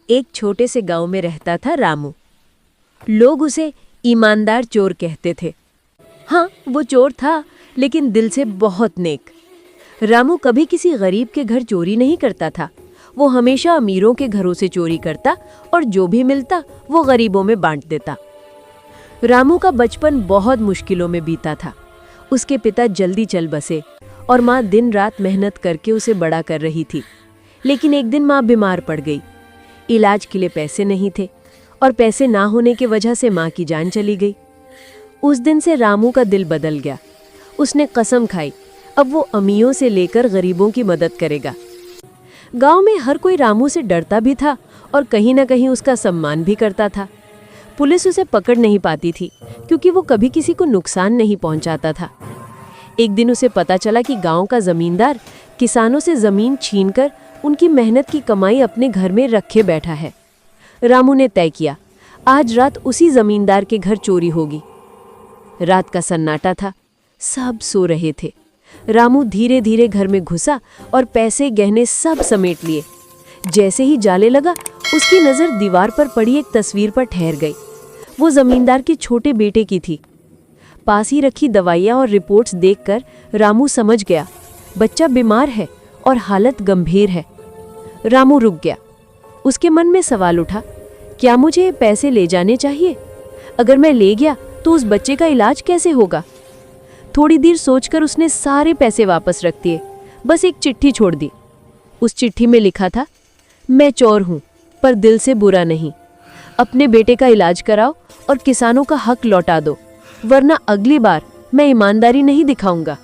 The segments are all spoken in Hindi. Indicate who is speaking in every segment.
Speaker 1: एक छोटे से गांव में रहता था रामू। लोग उसे ईमानदार चोर कहते थे। हाँ, वो चोर था, लेकिन दिल से बहुत नेक। रामू कभी किसी गरीब के घर चोरी नहीं करता था। वो हमेशा अमीरों के घरों से चोरी करता और जो भी मिलता वो गरीबों में बांट देता। रामू का बचपन बहुत मुश्किलों में बीता था। उसके पिता जल्दी चल बसे और माँ दिन रात मेहनत करके उसे बड़ा कर रही थी। लेकिन एक दिन माँ बीमार पड़ गई। इलाज के लिए पैसे नहीं थे और पैसे ना होने की वजह से माँ की जान चली गई। उस दिन से रामू का दिल बदल गया। उसने कसम खाई, अब वो अमीरों से लेकर गरीबों की मदद करेगा। गांव में हर कोई रामू से डरता भी था और कहीं ना कहीं उसका सम्मान भी करता था। पुलिस उसे पकड़ नहीं पाती थी क्योंकि वो कभी किसी को नुकसान नहीं पहुंचाता था। एक दिन उसे पता चला कि गांव का जमींदार किसानों से जमीन छीनकर उनकी मेहनत की कमाई अपने घर में रखे बैठा है। रामू ने तय किया, आज रात उसी जमींदार के घर चोरी होगी। रात का सन्नाटा था, सब सो रहे थे। रामू धीरे धीरे घर में घुसा और पैसे गहने सब समेट लिए। जैसे ही जाले लगा, उसकी नज़र दीवार पर पड़ी एक तस्वीर पर ठहर गई। वो जमींदार के छोटे बेटे की थी। पास ही रखी दवाइयाँ और रिपोर्ट्स देखकर रामू समझ गया, बच्चा बीमार है और हालत गंभीर है। रामू रुक गया। उसके मन में सवाल उठा, क्या मुझे ये पैसे ले जाने चाहिए? अगर मैं ले गया तो उस बच्चे का इलाज कैसे होगा? थोड़ी देर सोचकर उसने सारे पैसे वापस रख दिए, बस एक चिट्ठी छोड़ दी। उस चिट्ठी में लिखा था, मैं चोर हूँ पर दिल से बुरा नहीं। अपने बेटे का इलाज कराओ और किसानों का हक लौटा दो, वरना अगली बार मैं ईमानदारी नहीं दिखाऊंगा।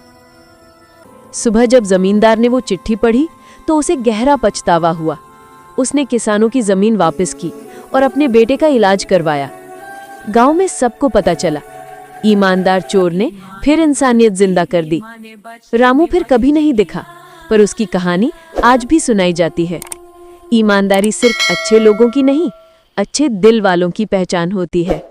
Speaker 1: सुबह जब जमींदार ने वो चिट्ठी पढ़ी तो उसे गहरा पछतावा हुआ। उसने किसानों की जमीन वापस की और अपने बेटे का इलाज करवाया। गांव में सबको पता चला, ईमानदार चोर ने फिर इंसानियत जिंदा कर दी। रामू फिर कभी नहीं दिखा, पर उसकी कहानी आज भी सुनाई जाती है। ईमानदारी सिर्फ अच्छे लोगों की नहीं, अच्छे दिल वालों की पहचान होती है।